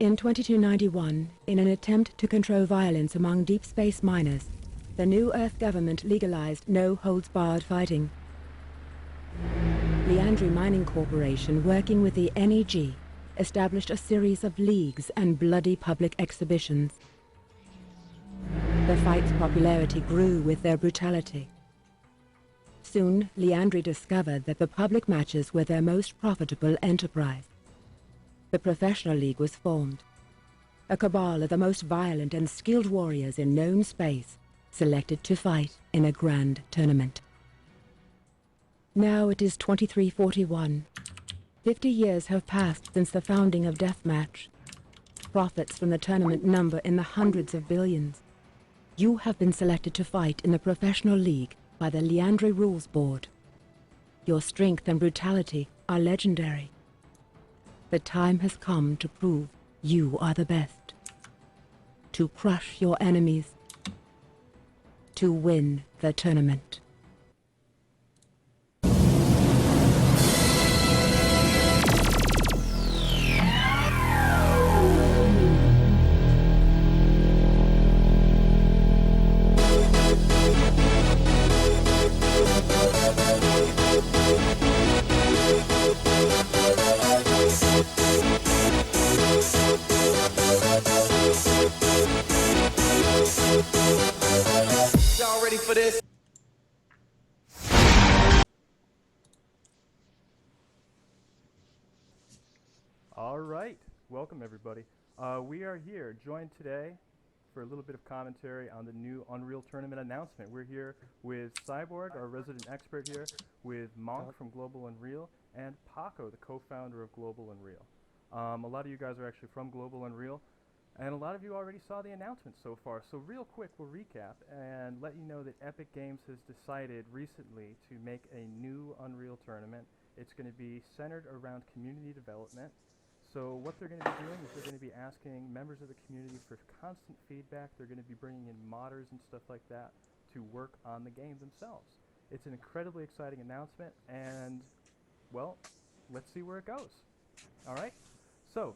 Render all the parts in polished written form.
In 2291, in an attempt to control violence among deep space miners, the New Earth government legalized no-holds-barred fighting. Liandry Mining Corporation, working with the NEG, established a series of leagues and bloody public exhibitions. The fight's popularity grew with their brutality. Soon, Liandry discovered that the public matches were their most profitable enterprise. The Professional League was formed. A cabal of the most violent and skilled warriors in known space, selected to fight in a grand tournament. Now it is 2341. 50 years have passed since the founding of Deathmatch. Profits from the tournament number in the hundreds of billions. You have been selected to fight in the Professional League by the Liandry Rules Board. Your strength and brutality are legendary. The time has come to prove you are the best. To crush your enemies. To win the tournament. For this. All right, welcome everybody. We are here, joined today for a little bit of commentary on the new Unreal Tournament announcement. We're here with Cyborg, our resident expert here, with Monk from Global Unreal, and Paco, the co-founder of Global Unreal. A lot of you guys are actually from Global Unreal, and a lot of you already saw the announcement so far. So real quick, we'll recap and let you know that Epic Games has decided recently to make a new Unreal Tournament. It's going to be centered around community development. So what they're going to be doing is they're going to be asking members of the community for constant feedback. They're going to be bringing in modders and stuff like that to work on the game themselves. It's an incredibly exciting announcement, and, well, let's see where it goes. All right? So,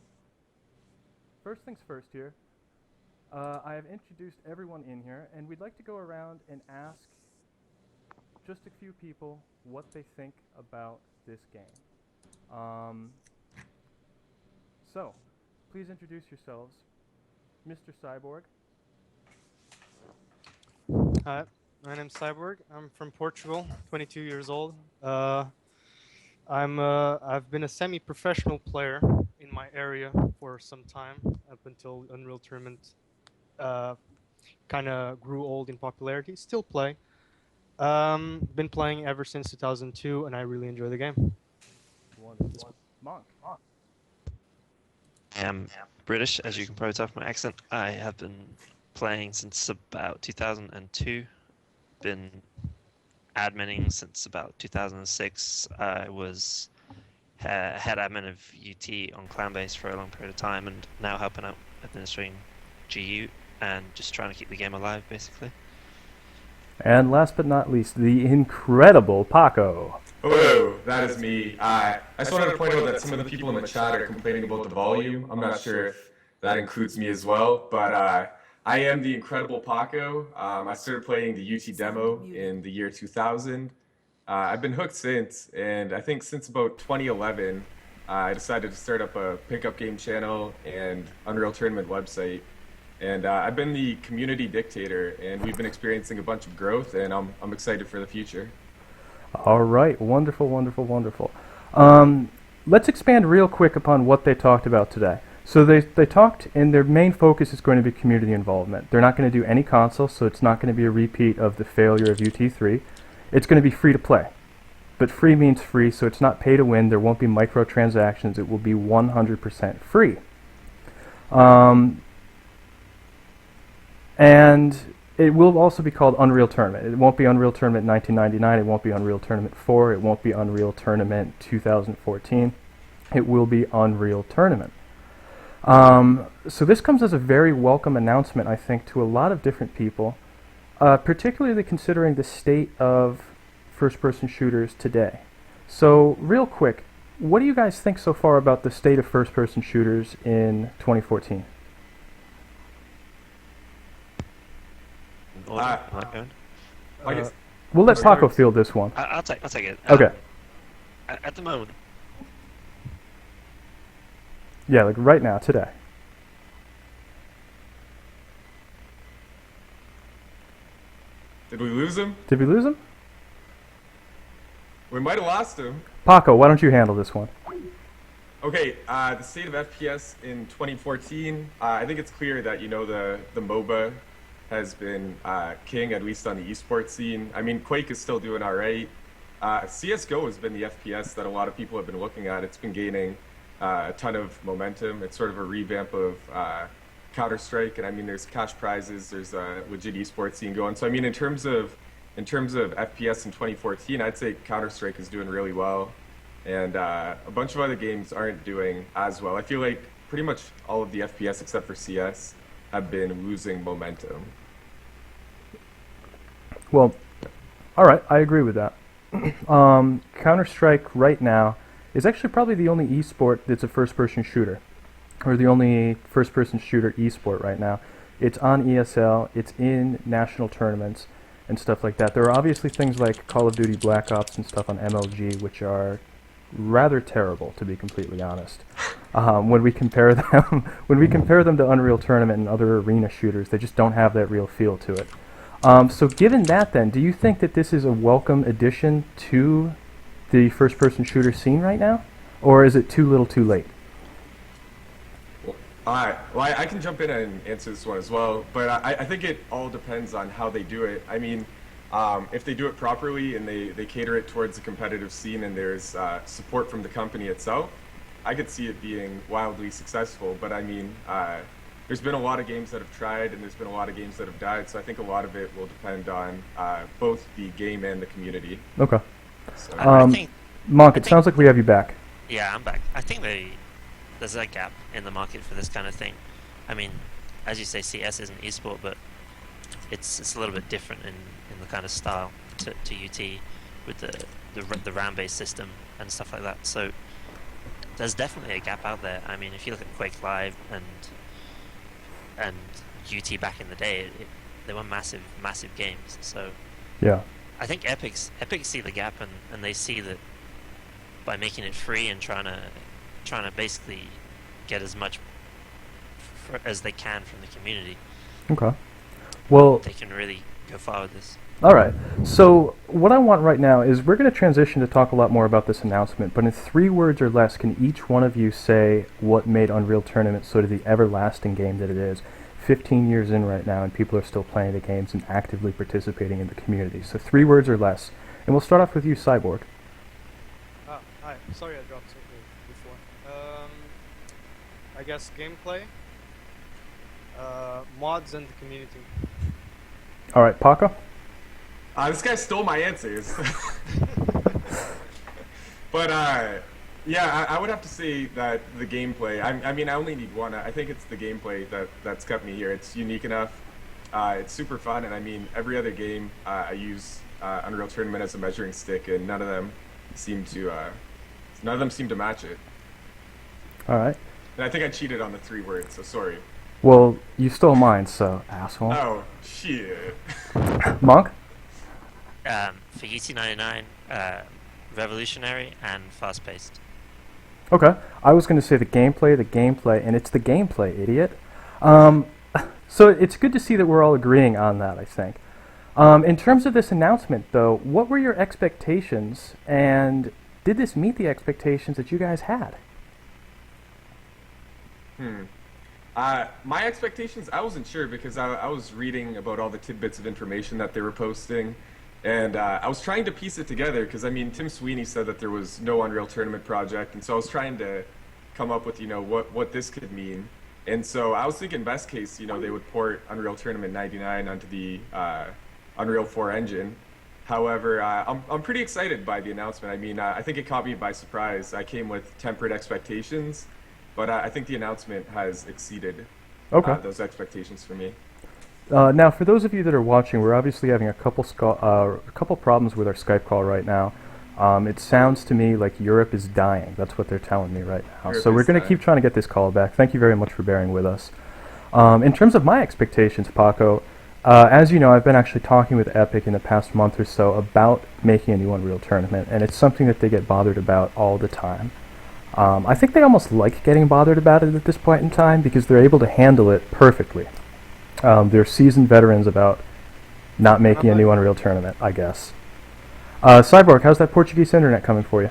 first things first here, I have introduced everyone in here, and we'd like to go around and ask just a few people what they think about this game. So, please introduce yourselves. Mr. Cyborg. Hi, my name's Cyborg. I'm from Portugal, 22 years old. I've been a semi-professional player in my area for some time, up until Unreal Tournament kind of grew old in popularity. Still play. Been playing ever since 2002, and I really enjoy the game. Wonderful. Monk. I am British, as you can probably tell from my accent. I have been playing since about 2002. Been adminning since about 2006. I was head admin of UT on Clanbase for a long period of time, and now helping out administering GU and just trying to keep the game alive, basically. And last but not least, the incredible Paco. Hello, that is me. I just wanted to point out that some of the people in the chat are complaining about the volume. I'm not sure if that includes me as well, but I am the incredible Paco. I started playing the UT demo in the year 2000. I've been hooked since, and I think since about 2011, I decided to start up a pickup game channel and Unreal Tournament website. And I've been the community dictator, and we've been experiencing a bunch of growth, and I'm excited for the future. All right, wonderful, wonderful, wonderful. Let's expand real quick upon what they talked about today. So they talked, and their main focus is going to be community involvement. They're not going to do any console, so it's not going to be a repeat of the failure of UT3. It's going to be free to play. But free means free, so it's not pay to win. There won't be microtransactions. It will be 100% free. And it will also be called Unreal Tournament. It won't be Unreal Tournament 1999. It won't be Unreal Tournament 4. It won't be Unreal Tournament 2014. It will be Unreal Tournament. So this comes as a very welcome announcement, I think, to a lot of different people, particularly considering the state of first-person shooters today. So real quick, what do you guys think so far about the state of first-person shooters in 2014? Order? Uh, Am I going? I guess, We'll let Okay. Paco field this one. I'll take it. Okay. At the moment, Yeah, like right now, today. did we lose him? Did we lose him? We might have lost him. Paco, why don't you handle this one? Okay, the state of FPS in 2014. I think it's clear that the MOBA has been king, at least on the esports scene. I mean, Quake is still doing all right. CS:GO has been the FPS that a lot of people have been looking at. It's been gaining a ton of momentum. It's sort of a revamp of Counter-Strike, and I mean, there's cash prizes. There's a legit esports scene going. So I mean, in terms of FPS in 2014, I'd say Counter-Strike is doing really well, and a bunch of other games aren't doing as well. I feel like pretty much all of the FPS except for CS have been losing momentum. Well, all right, I agree with that. Counter-Strike right now is actually probably the only esport that's a first-person shooter, or the only first-person shooter esport right now. It's on ESL, it's in national tournaments and stuff like that. There are obviously things like Call of Duty Black Ops and stuff on MLG, which are rather terrible, to be completely honest. When we compare them to Unreal Tournament and other arena shooters, they just don't have that real feel to it. So given that then, do you think that this is a welcome addition to the first-person shooter scene right now? Or is it too little too late? Well, I can jump in and answer this one as well, but I think it all depends on how they do it. I mean, if they do it properly and they cater it towards the competitive scene and there's support from the company itself, I could see it being wildly successful. But I mean, there's been a lot of games that have tried and there's been a lot of games that have died, so I think a lot of it will depend on both the game and the community. Okay. So, I think. Monk, I it think- sounds like we have you back. Yeah, I'm back. I think there's a gap in the market for this kind of thing. I mean, as you say, CS is an esport, but it's a little bit different in the kind of style to UT with the RAM-based system and stuff like that. So there's definitely a gap out there. I mean, if you look at Quake Live and UT back in the day, they were massive games. So Yeah. I think Epic see the gap and they see that by making it free and trying to basically get as much as they can from the community, Okay. Well, they can really go far with this. all right. So what I want right now is we're going to transition to talk a lot more about this announcement, but in 3 words or less, can each one of you say what made Unreal Tournament sort of the everlasting game that it is? 15 years in right now, and people are still playing the games and actively participating in the community. So 3 words or less. And we'll start off with you, Cyborg. Hi. Sorry I dropped something before. I guess gameplay, mods, and the community. All right, Paco? this guy stole my answers. But yeah, I would have to say that the gameplay. I mean, I only need one. I think it's the gameplay that's kept me here. It's unique enough. It's super fun, and I mean, every other game I use Unreal Tournament as a measuring stick, and none of them seem to match it. All right. And I think I cheated on the 3 words, so sorry. Well, you stole mine, so asshole. Oh shit. Monk? For UT99, revolutionary and fast-paced. Okay. I was going to say the gameplay, and it's the gameplay, idiot. So it's good to see that we're all agreeing on that, I think. In terms of this announcement, though, what were your expectations, and did this meet the expectations that you guys had? My expectations, I wasn't sure because I was reading about all the tidbits of information that they were posting, and I was trying to piece it together because, I mean, Tim Sweeney said that there was no Unreal Tournament project, and so I was trying to come up with, what this could mean. And so I was thinking best case, they would port Unreal Tournament 99 onto the Unreal 4 engine. However, I'm pretty excited by the announcement. I mean, I think it caught me by surprise. I came with tempered expectations, but I think the announcement has exceeded those expectations for me. Now, for those of you that are watching, we're obviously having a couple problems with our Skype call right now. It sounds to me like Europe is dying. That's what they're telling me right now. Europe So we're is going to dying. keep trying to get this call back. Thank you very much for bearing with us. In terms of my expectations, Paco, as you know, I've been actually talking with Epic in the past month or so about making a new Unreal Tournament, and it's something that they get bothered about all the time. I think they almost like getting bothered about it at this point in time because they're able to handle it perfectly. They're seasoned veterans about not making a new Unreal Tournament, I guess. Cyborg, how's that Portuguese internet coming for you?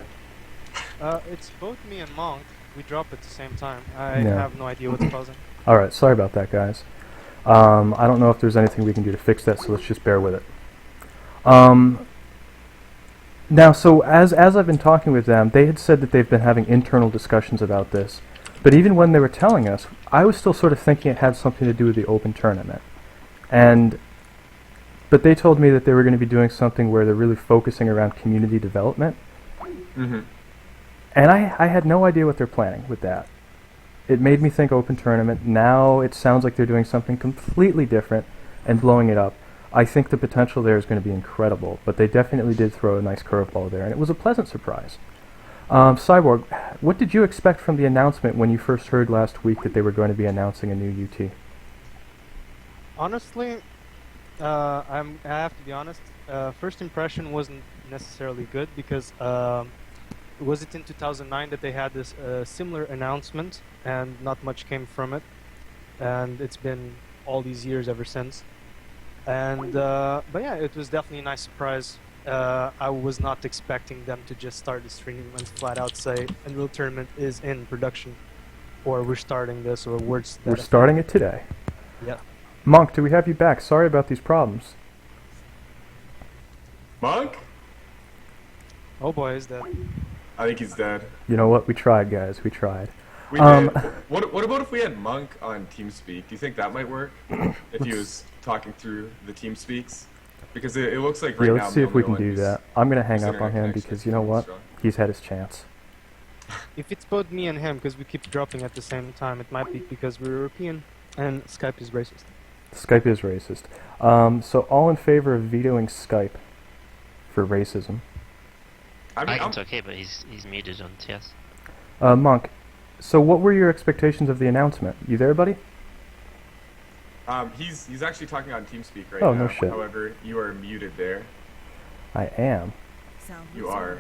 It's both me and Monk. We drop at the same time. I Yeah. have no idea what's causing. Alright, sorry about that, guys. I don't know if there's anything we can do to fix that, so let's just bear with it. Now, so as I've been talking with them, they had said that they've been having internal discussions about this. But even when they were telling us, I was still sort of thinking it had something to do with the open tournament. But they told me that they were going to be doing something where they're really focusing around community development. Mm-hmm. And I had no idea what they're planning with that. It made me think open tournament. Now it sounds like they're doing something completely different and blowing it up. I think the potential there is going to be incredible, but they definitely did throw a nice curveball there, and it was a pleasant surprise. Cyborg, what did you expect from the announcement when you first heard last week that they were going to be announcing a new UT? Honestly, I have to be honest. First impression wasn't necessarily good because was it in 2009 that they had this similar announcement and not much came from it, and it's been all these years ever since. And but yeah, it was definitely a nice surprise. I was not expecting them to just start the stream and flat out say Unreal Tournament is in production, or we're starting this, or words. We're starting it today. Yeah. Monk, do we have you back? Sorry about these problems. Monk? Oh boy, is that. I think he's dead. You know what? We tried, guys. We tried. We Um, did. What about if we had Monk on TeamSpeak? Do you think that might work? If he was talking through the TeamSpeaks? Because it looks like right Yeah, now let's see I'm if the we only can one do who's- that. I'm going to hang whose up on internet him connection because is you know really what? strong. He's had his chance. If it's both me and him, because we keep dropping at the same time, it might be because we're European and Skype is racist. Skype is racist. So all in favor of vetoing Skype for racism? I mean, Icons okay, but he's muted on TS. Monk, so what were your expectations of the announcement? You there, buddy? he's actually talking on TeamSpeak right Oh, now. no shit. However, you are muted there. I am. You are.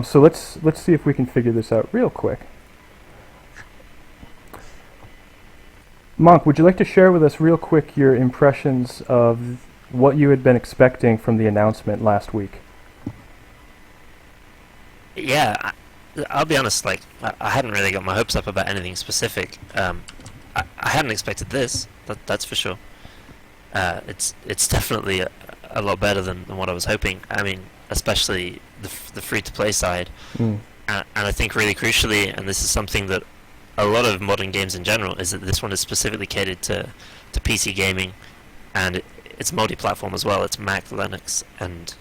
So let's see if we can figure this out real quick. Monk, would you like to share with us real quick your impressions of what you had been expecting from the announcement last week? Yeah, I'll be honest. Like, I hadn't really got my hopes up about anything specific. I hadn't expected this. That's for sure. It's definitely a lot better than what I was hoping. I mean, especially the free-to-play side. Mm. And I think really crucially, and this is something that a lot of modern games in general, is that this one is specifically catered to PC gaming, and it's multi-platform as well. It's Mac, Linux, and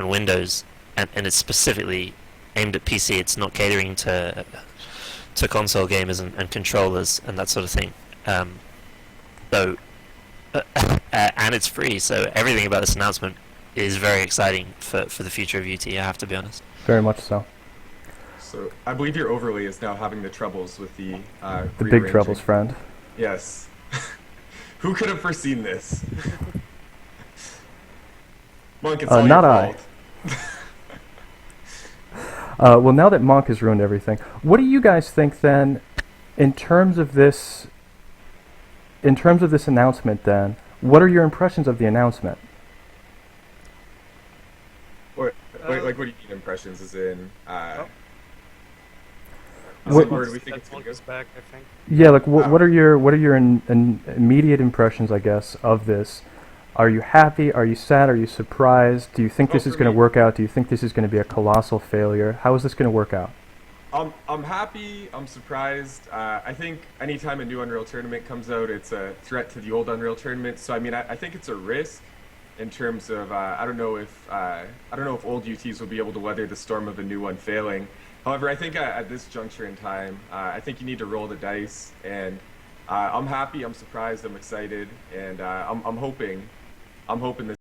Windows, and it's specifically aimed at PC. It's not catering to console gamers and controllers and that sort of thing. So and it's free. So everything about this announcement is very exciting for the future of UT. I have to be honest. Very much so. So I believe your overlay is now having the troubles with the The big rearranging. troubles, friend. Yes. Who could have foreseen this? Monk, it's all not your I. fault. Well, now that Monk has ruined everything, what do you guys think then, in terms of this announcement? Then, what are your impressions of the announcement? Or, like, what do you mean impressions? As in, What- where do we think it's gonna Monk go? is back, I think. Yeah, like what are your immediate impressions, I guess, of this? Are you happy? Are you sad? Are you surprised? Do you think this Well, is for going to me- work out? Do you think this is going to be a colossal failure? How is this going to work out? I'm happy. I'm surprised. I think anytime a new Unreal Tournament comes out, it's a threat to the old Unreal Tournament. So I mean, I think it's a risk in terms of I don't know if old UTs will be able to weather the storm of a new one failing. However, I think at this juncture in time, I think you need to roll the dice. And I'm happy. I'm surprised. I'm excited, and I'm hoping this.